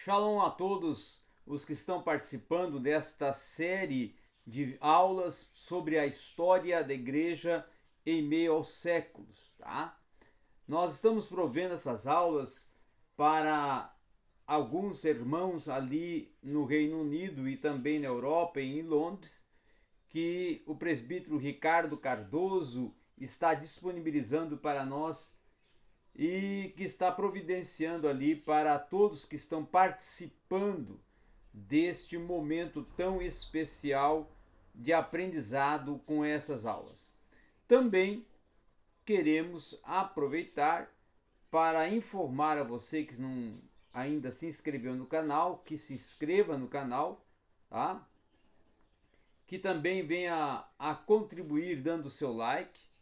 Shalom a todos os que estão participando desta série de aulas sobre a história da igreja em meio aos séculos, tá? Nós estamos provendo essas aulas para alguns irmãos ali no Reino Unido e também na Europa e em Londres, que o presbítero Ricardo Cardoso está disponibilizando para nós e que está providenciando ali para todos que estão participando deste momento tão especial de aprendizado com essas aulas. Também queremos aproveitar para informar a você que não ainda se inscreveu no canal, que se inscreva no canal, tá? Que também venha a contribuir dando seu like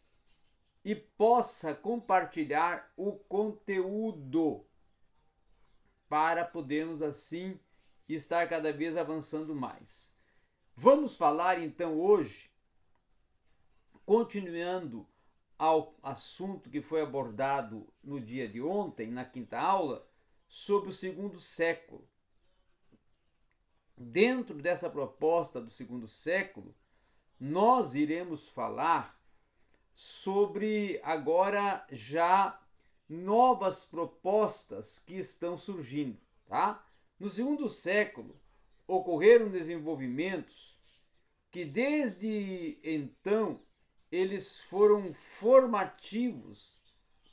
e possa compartilhar o conteúdo para podermos assim estar cada vez avançando mais. Vamos falar então hoje, continuando ao assunto que foi abordado no dia de ontem, na quinta aula, sobre o segundo século. Dentro dessa proposta do segundo século, nós iremos falar sobre agora já novas propostas que estão surgindo, tá? No segundo século ocorreram desenvolvimentos que desde então eles foram formativos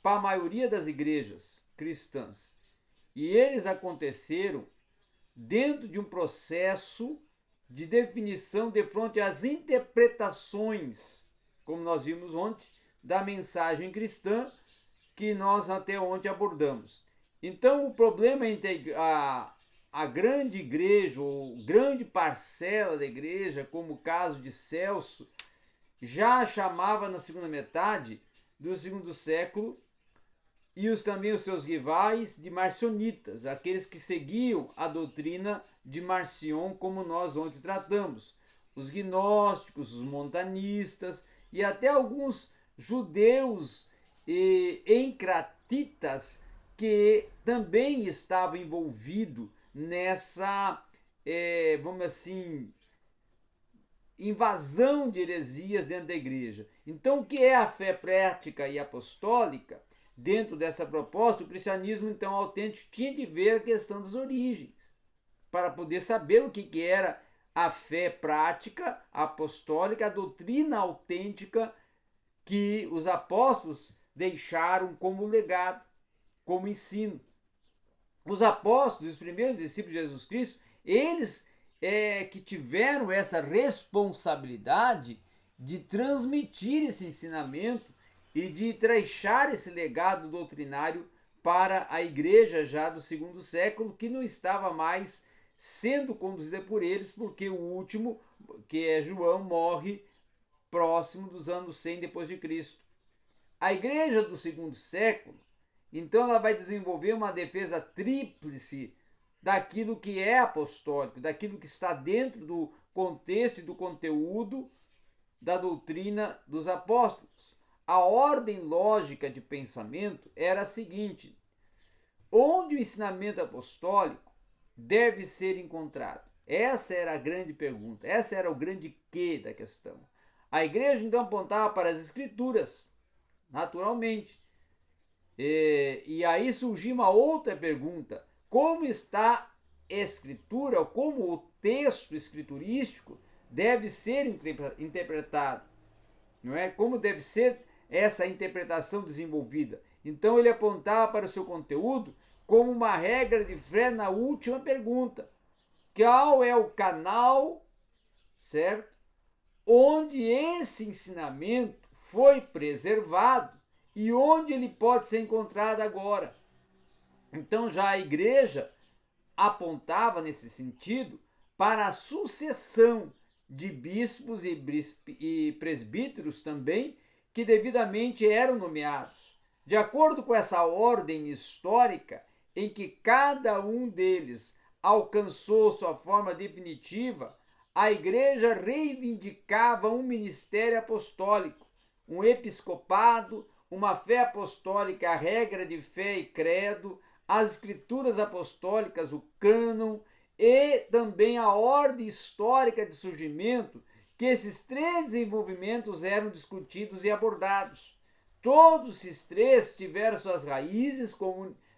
para a maioria das igrejas cristãs. E eles aconteceram dentro de um processo de definição de frente às interpretações, como nós vimos ontem, da mensagem cristã que nós até ontem abordamos. Então, o problema entre a grande igreja, ou grande parcela da igreja, como o caso de Celso, já chamava na segunda metade do segundo século, e também os seus rivais de marcionitas, aqueles que seguiam a doutrina de Marcion, como nós ontem tratamos, os gnósticos, os montanistas e até alguns judeus encratitas que também estavam envolvidos nessa, vamos assim, invasão de heresias dentro da igreja. Então, o que é a fé prática e apostólica? Dentro dessa proposta, o cristianismo, então, autêntico tinha de ver a questão das origens, para poder saber o que era a fé prática, apostólica, a doutrina autêntica que os apóstolos deixaram como legado, como ensino. Os apóstolos, os primeiros discípulos de Jesus Cristo, eles que tiveram essa responsabilidade de transmitir esse ensinamento e de deixar esse legado doutrinário para a igreja já do segundo século, que não estava mais sendo conduzida por eles, porque o último, que é João, morre próximo dos anos 100 depois de Cristo. A igreja do segundo século, então, ela vai desenvolver uma defesa tríplice daquilo que é apostólico, daquilo que está dentro do contexto e do conteúdo da doutrina dos apóstolos. A ordem lógica de pensamento era a seguinte: onde o ensinamento apostólico deve ser encontrado? Essa era a grande pergunta, essa era o grande quê da questão. A igreja então apontava para as escrituras, naturalmente. E aí surgiu uma outra pergunta: como está a escritura, como o texto escriturístico deve ser interpretado? Não é? Como deve ser essa interpretação desenvolvida? Então ele apontava para o seu conteúdo como uma regra de fé na última pergunta: qual é o canal, certo? Onde esse ensinamento foi preservado e onde ele pode ser encontrado agora. Então já a igreja apontava nesse sentido para a sucessão de bispos e presbíteros também, que devidamente eram nomeados. De acordo com essa ordem histórica, em que cada um deles alcançou sua forma definitiva, a igreja reivindicava um ministério apostólico, um episcopado, uma fé apostólica, a regra de fé e credo, as escrituras apostólicas, o cânon, e também a ordem histórica de surgimento, que esses três desenvolvimentos eram discutidos e abordados. Todos esses três tiveram suas raízes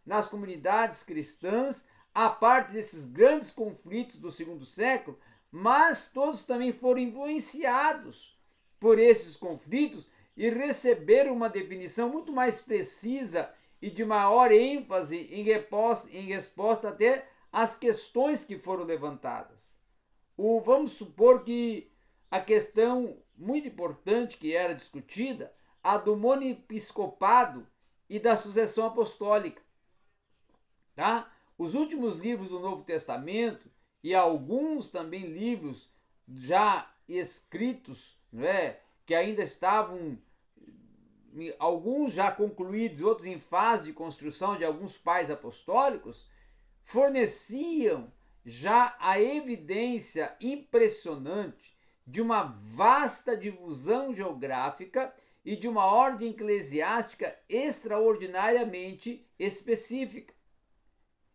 nas comunidades cristãs, a parte desses grandes conflitos do segundo século, mas todos também foram influenciados por esses conflitos e receberam uma definição muito mais precisa e de maior ênfase em resposta até às questões que foram levantadas. Vamos supor que a questão muito importante que era discutida, a do monepiscopado e da sucessão apostólica. Tá? Os últimos livros do Novo Testamento e alguns também livros já escritos, né, que ainda estavam, alguns já concluídos, outros em fase de construção de alguns pais apostólicos, forneciam já a evidência impressionante de uma vasta difusão geográfica e de uma ordem eclesiástica extraordinariamente específica.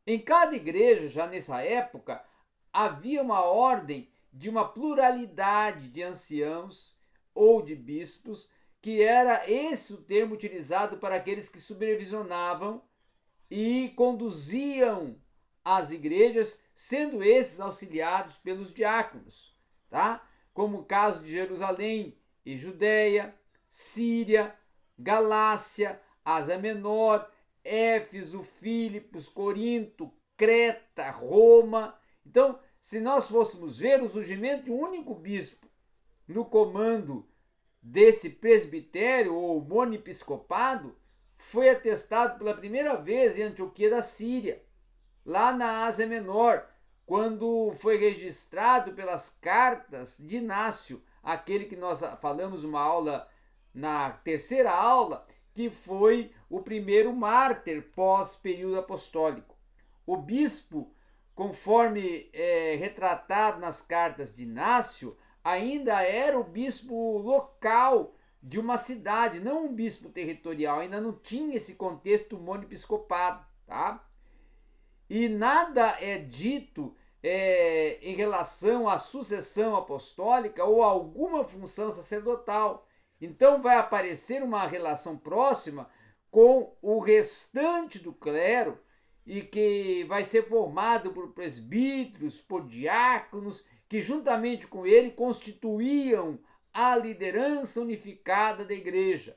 Em cada igreja, já nessa época, havia uma ordem de uma pluralidade de anciãos ou de bispos, que era esse o termo utilizado para aqueles que supervisionavam e conduziam as igrejas, sendo esses auxiliados pelos diáconos, tá? Como o caso de Jerusalém e Judéia, Síria, Galácia, Ásia Menor, Éfeso, Filipos, Corinto, Creta, Roma. Então, se nós fôssemos ver o surgimento de um único bispo no comando desse presbitério ou monepiscopado, foi atestado pela primeira vez em Antioquia da Síria, lá na Ásia Menor, quando foi registrado pelas cartas de Inácio, aquele que nós falamos uma aula, na terceira aula, que foi o primeiro mártir pós-período apostólico. O bispo, conforme retratado nas cartas de Inácio, ainda era o bispo local de uma cidade, não um bispo territorial, ainda não tinha esse contexto monepiscopado, tá? E nada é dito em relação à sucessão apostólica ou a alguma função sacerdotal. Então vai aparecer uma relação próxima com o restante do clero e que vai ser formado por presbíteros, por diáconos, que juntamente com ele constituíam a liderança unificada da igreja.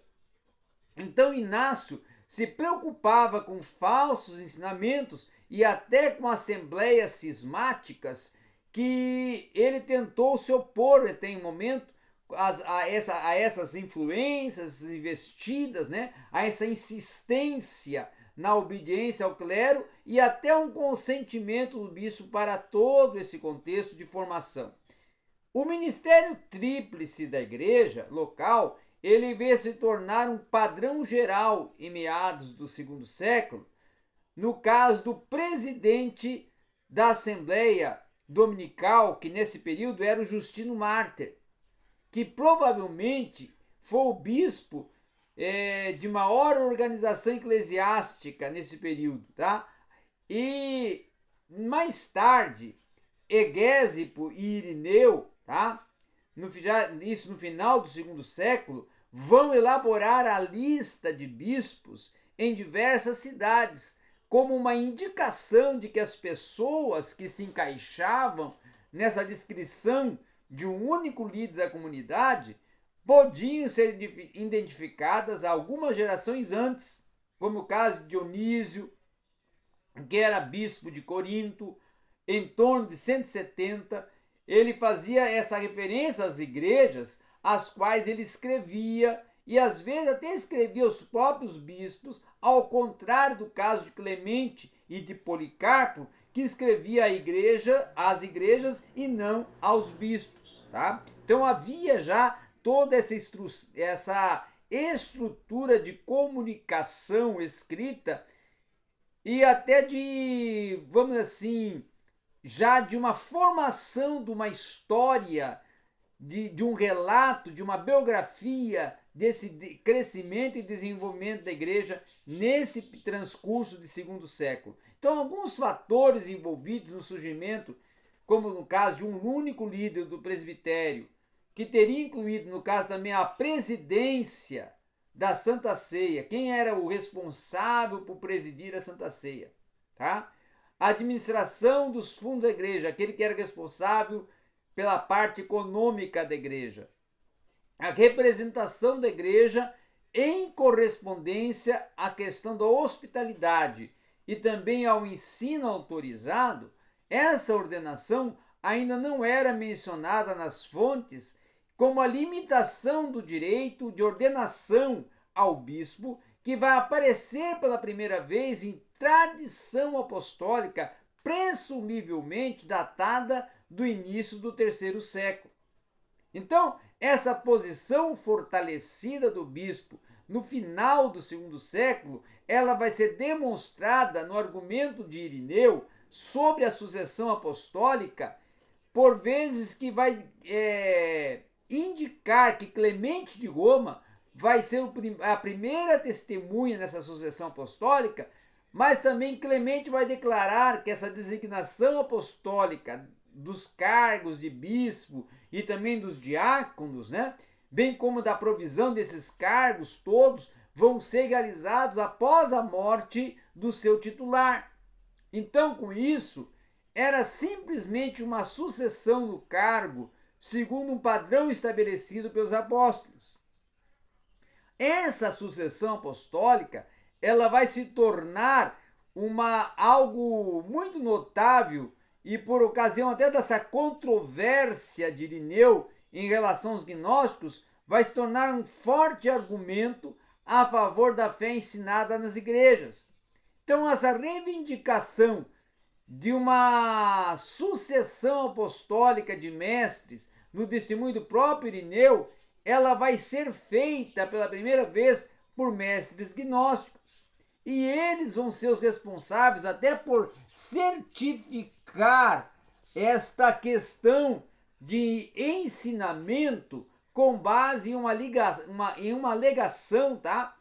Então Inácio se preocupava com falsos ensinamentos e até com assembleias cismáticas, que ele tentou se opor até em momento a essas influências investidas, né? A essa insistência na obediência ao clero e até um consentimento do bispo para todo esse contexto de formação. O ministério tríplice da igreja local, ele veio se tornar um padrão geral em meados do segundo século, no caso do presidente da Assembleia Dominical, que nesse período era o Justino Mártir, que provavelmente foi o bispo de maior organização eclesiástica nesse período, tá? E mais tarde, Egésipo e Irineu, tá? Isso no final do segundo século, vão elaborar a lista de bispos em diversas cidades, como uma indicação de que as pessoas que se encaixavam nessa descrição de um único líder da comunidade podiam ser identificadas algumas gerações antes, como o caso de Dionísio, que era bispo de Corinto, em torno de 170, ele fazia essa referência às igrejas, às quais ele escrevia, e às vezes até escrevia os próprios bispos, ao contrário do caso de Clemente e de Policarpo, que escrevia às igrejas e não aos bispos. Tá? Então havia já toda essa estrutura de comunicação escrita e até de, vamos assim, já de uma formação de uma história, de um relato, de uma biografia desse crescimento e desenvolvimento da igreja nesse transcurso de segundo século. Então, alguns fatores envolvidos no surgimento, como no caso de um único líder do presbitério, que teria incluído, no caso também, a presidência da Santa Ceia, quem era o responsável por presidir a Santa Ceia, tá? A administração dos fundos da igreja, aquele que era responsável pela parte econômica da igreja. A representação da igreja em correspondência à questão da hospitalidade e também ao ensino autorizado. Essa ordenação ainda não era mencionada nas fontes como a limitação do direito de ordenação ao bispo, que vai aparecer pela primeira vez em tradição apostólica, presumivelmente datada do início do terceiro século. Então, essa posição fortalecida do bispo no final do segundo século, ela vai ser demonstrada no argumento de Irineu sobre a sucessão apostólica, por vezes que vai indicar que Clemente de Roma vai ser a primeira testemunha nessa sucessão apostólica, mas também Clemente vai declarar que essa designação apostólica dos cargos de bispo e também dos diáconos, né, bem como da provisão desses cargos todos, vão ser realizados após a morte do seu titular. Então, com isso, era simplesmente uma sucessão no cargo segundo um padrão estabelecido pelos apóstolos. Essa sucessão apostólica, ela vai se tornar algo muito notável e por ocasião até dessa controvérsia de Irineu em relação aos gnósticos, vai se tornar um forte argumento a favor da fé ensinada nas igrejas. Então, essa reivindicação de uma sucessão apostólica de mestres, no testemunho do próprio Irineu, ela vai ser feita pela primeira vez por mestres gnósticos. E eles vão ser os responsáveis até por certificar esta questão de ensinamento com base em uma alegação, tá,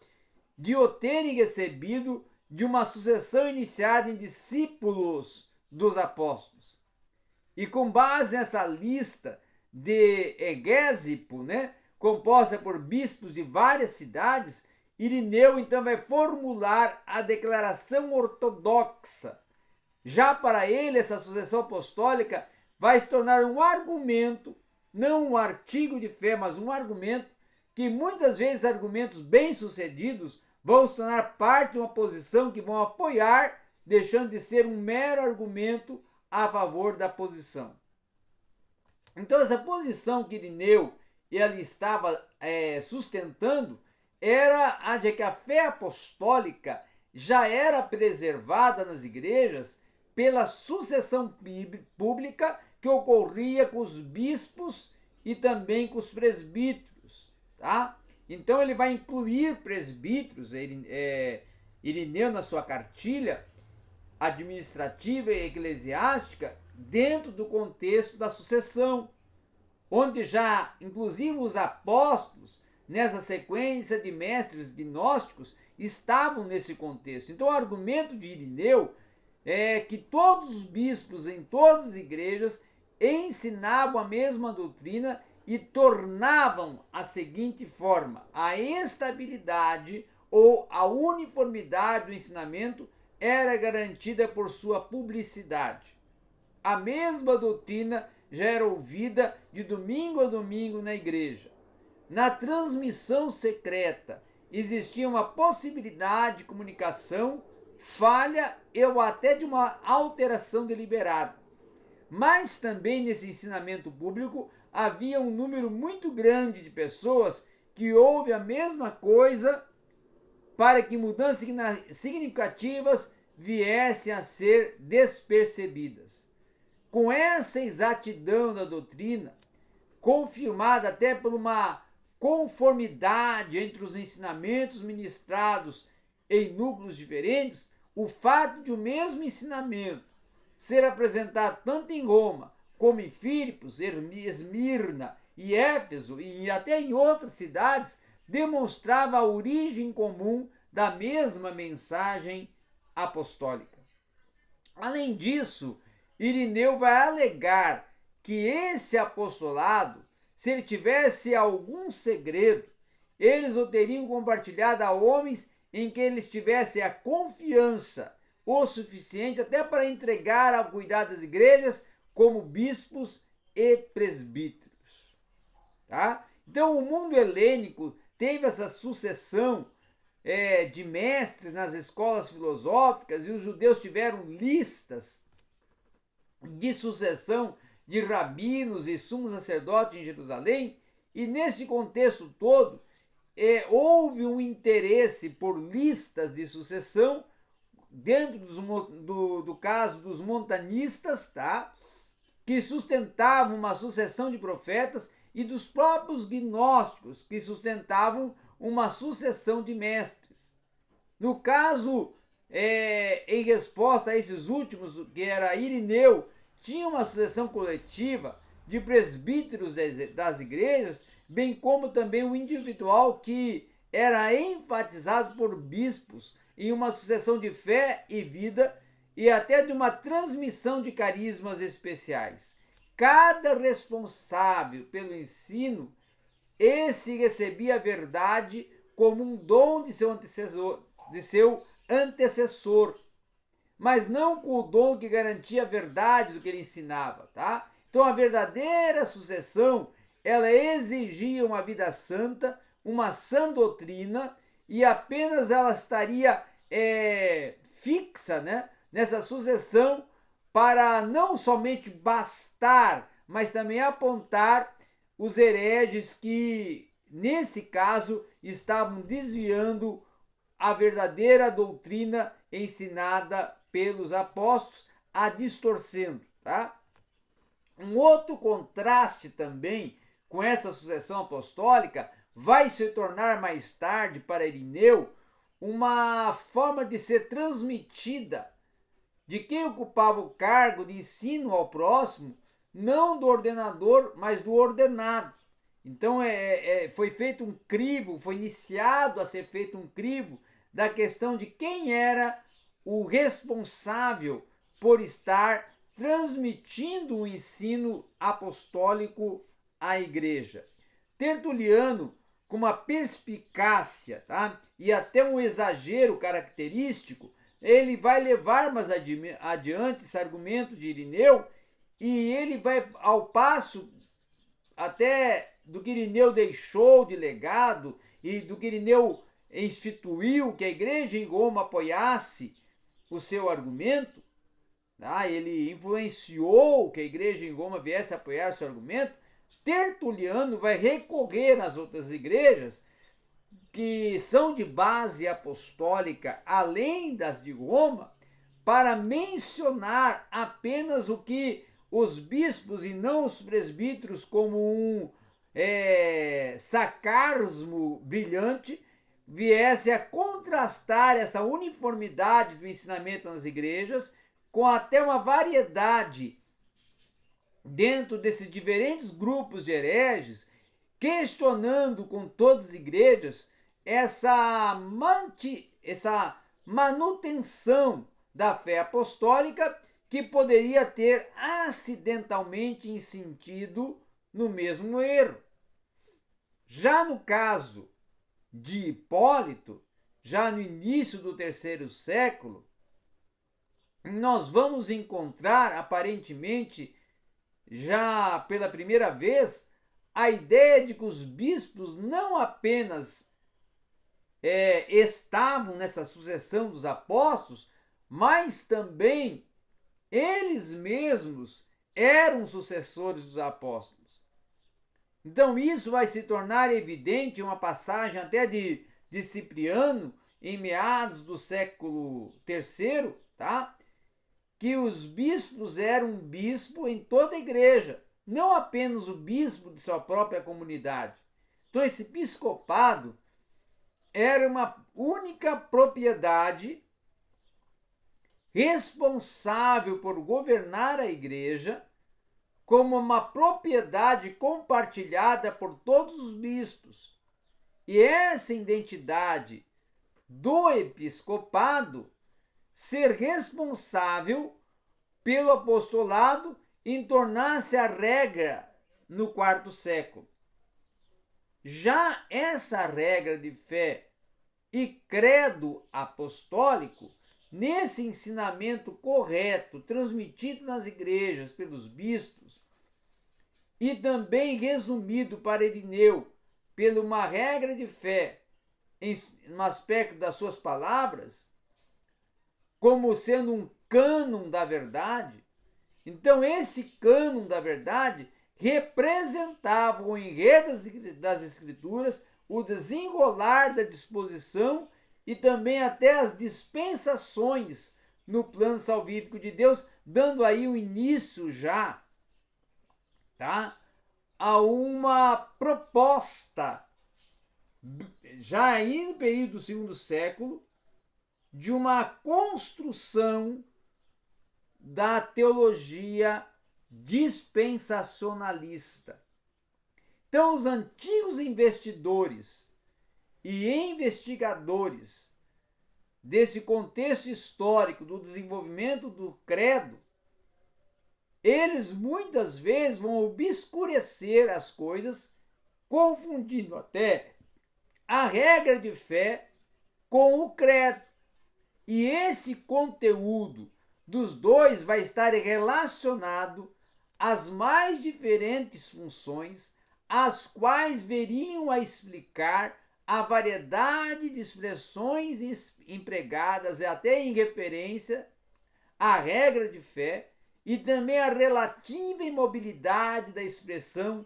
de o terem recebido de uma sucessão iniciada em discípulos dos apóstolos. E com base nessa lista de Egésipo, né, composta por bispos de várias cidades, Irineu então vai formular a declaração ortodoxa. Já para ele, essa sucessão apostólica vai se tornar um argumento, não um artigo de fé, mas um argumento, que muitas vezes argumentos bem-sucedidos vão se tornar parte de uma posição que vão apoiar, deixando de ser um mero argumento a favor da posição. Então, essa posição que Irineu ele estava sustentando era a de que a fé apostólica já era preservada nas igrejas pela sucessão pública que ocorria com os bispos e também com os presbíteros, tá? Então ele vai incluir presbíteros, Irineu na sua cartilha administrativa e eclesiástica dentro do contexto da sucessão, onde já inclusive os apóstolos, nessa sequência de mestres gnósticos, estavam nesse contexto. Então o argumento de Irineu é que todos os bispos em todas as igrejas ensinavam a mesma doutrina e tornavam a seguinte forma: a estabilidade ou a uniformidade do ensinamento era garantida por sua publicidade. A mesma doutrina já era ouvida de domingo a domingo na igreja. Na transmissão secreta existia uma possibilidade de comunicação falha ou até de uma alteração deliberada. Mas também nesse ensinamento público havia um número muito grande de pessoas que ouvem a mesma coisa para que mudanças significativas viessem a ser despercebidas. Com essa exatidão da doutrina, confirmada até por uma conformidade entre os ensinamentos ministrados em núcleos diferentes, o fato de o mesmo ensinamento ser apresentado tanto em Roma como em Filipos, Esmirna e Éfeso e até em outras cidades demonstrava a origem comum da mesma mensagem apostólica. Além disso, Irineu vai alegar que esse apostolado, se ele tivesse algum segredo, eles o teriam compartilhado a homens em que eles tivessem a confiança o suficiente até para entregar ao cuidado das igrejas como bispos e presbíteros. Tá? Então o mundo helênico teve essa sucessão de mestres nas escolas filosóficas e os judeus tiveram listas de sucessão de rabinos e sumos sacerdotes em Jerusalém, e nesse contexto todo houve um interesse por listas de sucessão dentro do caso dos montanistas, tá? Que sustentavam uma sucessão de profetas, e dos próprios gnósticos, que sustentavam uma sucessão de mestres. No caso, em resposta a esses últimos, que era Irineu, tinha uma sucessão coletiva de presbíteros das igrejas, bem como também o individual, que era enfatizado por bispos em uma sucessão de fé e vida e até de uma transmissão de carismas especiais. Cada responsável pelo ensino, esse recebia a verdade como um dom de seu antecessor, mas não com o dom que garantia a verdade do que ele ensinava, tá? Então a verdadeira sucessão, ela exigia uma vida santa, uma sã doutrina, e apenas ela estaria fixa, né, nessa sucessão para não somente bastar, mas também apontar os hereges que, nesse caso, estavam desviando a verdadeira doutrina ensinada pelos apóstolos, a distorcendo, tá? Um outro contraste também com essa sucessão apostólica vai se tornar mais tarde para Irineu uma forma de ser transmitida de quem ocupava o cargo de ensino ao próximo, não do ordenador, mas do ordenado. Então foi feito um crivo, foi iniciado a ser feito um crivo da questão de quem era o responsável por estar transmitindo o ensino apostólico à igreja. Tertuliano, com uma perspicácia, tá? E até um exagero característico, ele vai levar mais adiante esse argumento de Irineu, e ele vai ao passo até do que Irineu deixou de legado e do que Irineu instituiu que a igreja em Roma apoiasse o seu argumento, tá? Ele influenciou que a igreja em Roma viesse a apoiar o seu argumento. Tertuliano vai recorrer às outras igrejas que são de base apostólica, além das de Roma, para mencionar apenas o que os bispos e não os presbíteros, como um sarcasmo brilhante, viesse a contrastar essa uniformidade do ensinamento nas igrejas com até uma variedade dentro desses diferentes grupos de hereges, questionando com todas as igrejas essa manutenção da fé apostólica, que poderia ter acidentalmente incentido no mesmo erro. Já no caso de Hipólito, já no início do terceiro século, nós vamos encontrar, aparentemente, já pela primeira vez, a ideia de que os bispos não apenas estavam nessa sucessão dos apóstolos, mas também eles mesmos eram sucessores dos apóstolos. Então isso vai se tornar evidente em uma passagem até de Cipriano, em meados do século III, tá? Que os bispos eram um bispo em toda a igreja, não apenas o bispo de sua própria comunidade. Então esse episcopado era uma única propriedade responsável por governar a igreja, como uma propriedade compartilhada por todos os bispos. e essa identidade do episcopado ser responsável pelo apostolado em tornar-se a regra no quarto século. Já essa regra de fé e credo apostólico, nesse ensinamento correto, transmitido nas igrejas pelos bispos e também resumido para Irineu pela uma regra de fé no aspecto das suas palavras, como sendo um cânon da verdade, então esse cânon da verdade representava o enredo das Escrituras, o desenrolar da disposição e também até as dispensações no plano salvífico de Deus, dando aí o início já, tá, a uma proposta, já aí no período do segundo século, de uma construção da teologia dispensacionalista. Então, os antigos investidores e investigadores desse contexto histórico do desenvolvimento do credo, eles muitas vezes vão obscurecer as coisas, confundindo até a regra de fé com o credo. E esse conteúdo dos dois vai estar relacionado às mais diferentes funções, as quais veriam a explicar a variedade de expressões empregadas até em referência à regra de fé e também a relativa imobilidade da expressão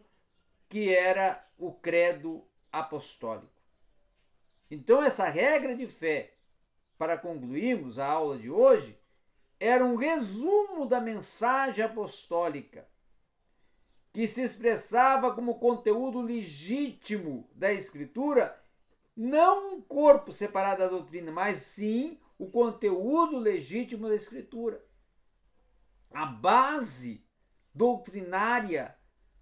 que era o credo apostólico. Então essa regra de fé, para concluirmos a aula de hoje, era um resumo da mensagem apostólica, que se expressava como conteúdo legítimo da Escritura, não um corpo separado da doutrina, mas sim o conteúdo legítimo da Escritura. A base doutrinária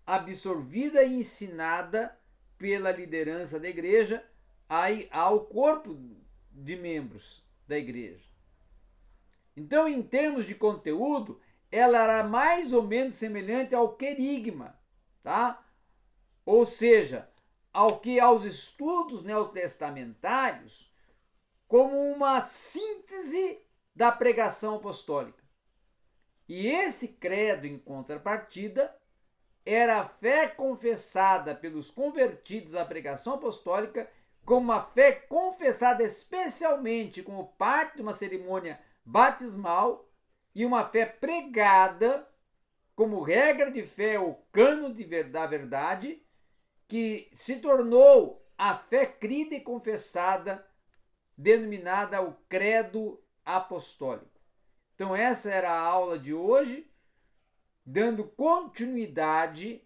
absorvida e ensinada pela liderança da igreja ao corpo de membros da igreja. Então, em termos de conteúdo, ela era mais ou menos semelhante ao querigma, tá? Ou seja, aos estudos neotestamentários, como uma síntese da pregação apostólica. E esse credo, em contrapartida, era a fé confessada pelos convertidos à pregação apostólica, como uma fé confessada especialmente como parte de uma cerimônia batismal e uma fé pregada como regra de fé ou cano da verdade, que se tornou a fé crida e confessada, denominada o credo apostólico. Então essa era a aula de hoje, dando continuidade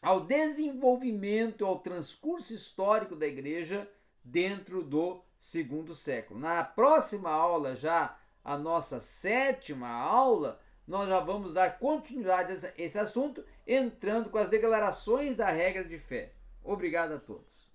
ao desenvolvimento, ao transcurso histórico da igreja dentro do segundo século. Na próxima aula, já a nossa 7ª aula, nós já vamos dar continuidade a esse assunto, entrando com as declarações da regra de fé. Obrigado a todos.